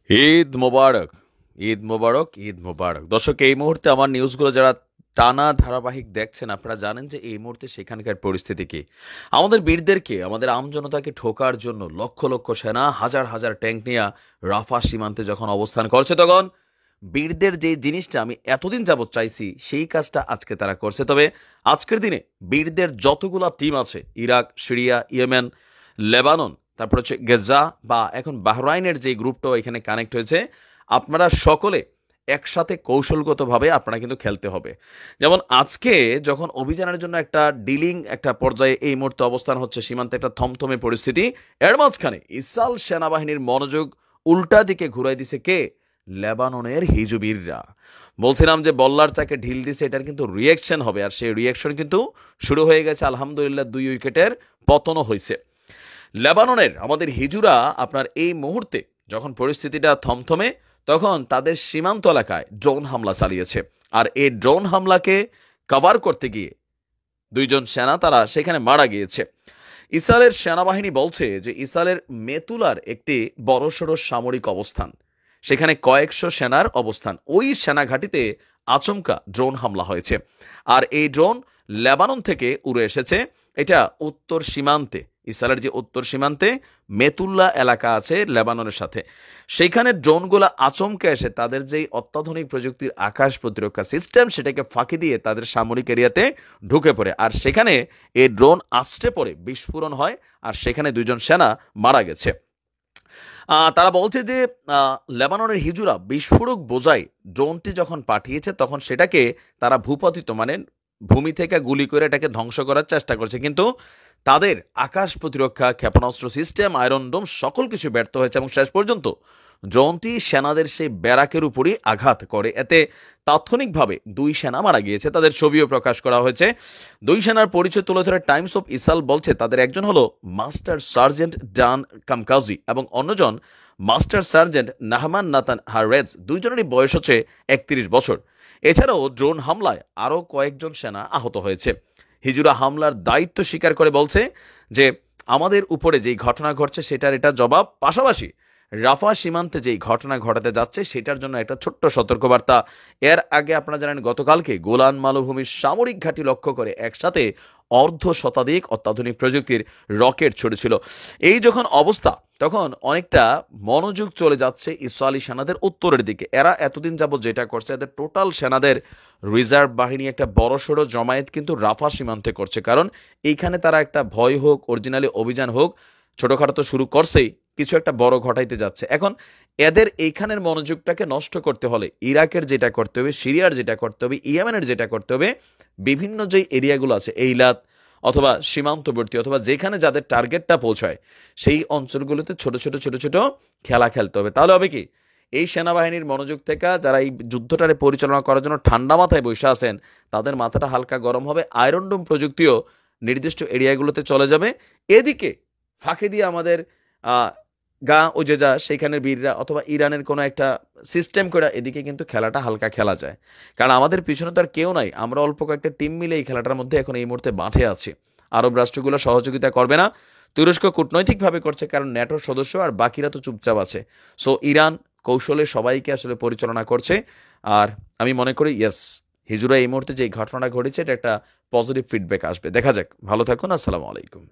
ঈদ মোবারক, ঈদ মোবারক, ঈদ মোবারক। দর্শক, এই মুহূর্তে আমার নিউজগুলো যারা টানা ধারাবাহিক দেখছেন, আপনারা জানেন যে এই মুহূর্তে সেখানকার পরিস্থিতি কি। আমাদের বীরদেরকে, আমাদের আমজনতাকে ঠোকার জন্য লক্ষ লক্ষ সেনা, হাজার হাজার ট্যাঙ্ক নিয়ে রাফা সীমান্তে যখন অবস্থান করছে, তখন বীরদের যে জিনিসটা আমি এতদিন যাবৎ চাইছি, সেই কাজটা আজকে তারা করছে। তবে আজকের দিনে বীরদের যতগুলা টিম আছে, ইরাক, সিরিয়া, ইয়েমেন, লেবানন, তারপর হচ্ছে গেজা বা এখন বাহরাইনের যে গ্রুপটাও এখানে কানেক্ট হয়েছে, আপনারা সকলে একসাথে কৌশলগতভাবে আপনারা কিন্তু খেলতে হবে। যেমন আজকে যখন অভিযানের জন্য একটা ডিলিং একটা পর্যায়ে এই মুহূর্তে অবস্থান হচ্ছে, সীমান্তে একটা থমথমে পরিস্থিতি, এর মাঝখানে ইসরায়েল সেনাবাহিনীর মনোযোগ উল্টা দিকে ঘুরাই দিছে কে? লেবাননের হিজুবিররা। বলছিলাম যে বল্লার চাকে ঢিল দিছে, এটার কিন্তু রিয়েকশন হবে, আর সেই রিয়েকশন কিন্তু শুরু হয়ে গেছে। আলহামদুলিল্লাহ 2 উইকেটের পতনও হয়েছে। লেবাননের আমাদের হিজুরা আপনার এই মুহূর্তে যখন পরিস্থিতিটা থমথমে, তখন তাদের সীমান্ত এলাকায় ড্রোন হামলা চালিয়েছে। আর এই ড্রোন হামলাকে কভার করতে গিয়ে 2 জন সেনা তারা সেখানে মারা গিয়েছে। ইসরায়েলের সেনাবাহিনী বলছে যে ইসরায়েলের মেতুলার একটি বড়সড় সামরিক অবস্থান, সেখানে কয়েকশো সেনার অবস্থান, ওই সেনাঘাটিতে আচমকা ড্রোন হামলা হয়েছে। আর এই ড্রোন লেবানন থেকে উড়ে এসেছে। এটা উত্তর সীমান্তে, ইসরায়েলের যে উত্তর সীমান্তে মেতুল্লা এলাকা আছে লেবাননের সাথে, সেইখানে ড্রোনগুলো আচমকা এসে তাদের যেই অত্যাধুনিক প্রযুক্তির আকাশ প্রতিরক্ষা সিস্টেম, সেটাকে ফাঁকি দিয়ে তাদের সামরিক এরিয়াতে ঢুকে পড়ে। আর সেখানে এই ড্রোন আছড়ে পড়ে বিস্ফোরণ হয়, আর সেখানে 2 জন সেনা মারা গেছে। তারা বলছে যে লেবাননের হিজুরা বিস্ফোরক বোঝাই ড্রোনটি যখন পাঠিয়েছে, তখন সেটাকে তারা ভূপাতিত মানে ভূমি থেকে গুলি করে এটাকে ধ্বংস করার চেষ্টা করছে, কিন্তু তাদের আকাশ প্রতিরক্ষা, ক্ষেপণাস্ত্র সিস্টেম, আয়রন ডোম সকল কিছু ব্যর্থ হয়েছে এবং শেষ পর্যন্ত ড্রোনটি সেনাদের সেই ব্যারাকের উপরই আঘাত করে। এতে তাৎক্ষণিকভাবে 2 সেনা মারা গিয়েছে, তাদের ছবিও প্রকাশ করা হয়েছে। 2 সেনার পরিচয় তুলে ধরে টাইমস অফ ইসরায়েল বলছে তাদের একজন হলো মাস্টার সার্জেন্ট ডান কামকাজি এবং অন্যজন মাস্টার সার্জেন্ট নাহমান নাতান হারেজ। 2 জনেরই বয়স হচ্ছে 31 বছর। এছাড়াও ড্রোন হামলায় আরও কয়েকজন সেনা আহত হয়েছে। হিজুরা হামলার দায়িত্ব স্বীকার করে বলছে যে আমাদের উপরে যেই ঘটনা ঘটছে সেটার এটা জবাব, পাশাপাশি রাফা সীমান্তে যেই ঘটনা ঘটাতে যাচ্ছে সেটার জন্য একটা ছোট্ট সতর্কবার্তা। এর আগে আপনারা জানেন গতকালকে গোলান মালভূমির সামরিক ঘাঁটি লক্ষ্য করে একসাথে অর্ধশতাধিক অত্যাধুনিক প্রযুক্তির রকেট ছুটেছিল। এই যখন অবস্থা, তখন অনেকটা মনোযোগ চলে যাচ্ছে ইসরায়েলি সেনাদের উত্তরের দিকে। এরা এতদিন যাবত যেটা করছে, এদের টোটাল সেনাদের রিজার্ভ বাহিনী একটা বড়সড় জমায়েত কিন্তু রাফা সীমান্তে করছে, কারণ এইখানে তারা একটা ভয় হোক, অরিজিনালি অভিযান হোক, ছোটোখাটো তো শুরু করছেই, কিছু একটা বড় ঘটাইতে যাচ্ছে। এখন এদের এইখানের মনোযোগটাকে নষ্ট করতে হলে ইরাকের যেটা করতে হবে, সিরিয়ার যেটা করতে হবে, ইয়েমেনের যেটা করতে হবে, বিভিন্ন যেই এরিয়াগুলো আছে এইলাত অথবা সীমান্তবর্তী অথবা যেখানে যাদের টার্গেটটা পৌঁছায়, সেই অঞ্চলগুলোতে ছোট ছোট ছোট ছোট খেলা খেলতে হবে। তাহলে হবে কি, এই সেনাবাহিনীর মনোযোগ থেকে যারা এই যুদ্ধটারে পরিচালনা করার জন্য ঠান্ডা মাথায় বসে আছেন, তাদের মাথাটা হালকা গরম হবে। আয়রন ডোম প্রযুক্তিও নির্দিষ্ট এরিয়াগুলোতে চলে যাবে। এদিকে ফাঁকি দিয়ে আমাদের গা ওজে যা সেইখানের বীররা অথবা ইরানের কোনো একটা সিস্টেম করে এদিকে কিন্তু খেলাটা হালকা খেলা যায়। কারণ আমাদের পিছনে তো আর কেউ নাই, আমরা অল্প কয়েকটা টিম মিলে এই খেলাটার মধ্যে এখন এই মুহূর্তে মাঠে আছি। আরব রাষ্ট্রগুলো সহযোগিতা করবে না, তুরস্ক কূটনৈতিকভাবে করছে কারণ ন্যাটোর সদস্য, আর বাকিরা তো চুপচাপ আছে। সো ইরান কৌশলে সবাইকে আসলে পরিচালনা করছে। আর আমি মনে করি ইয়েস, হিজুরা এই মুহূর্তে যে ঘটনাটা ঘটেছে এটা একটা পজিটিভ ফিডব্যাক আসবে। দেখা যাক। ভালো থাকুন। আসসালামু আলাইকুম।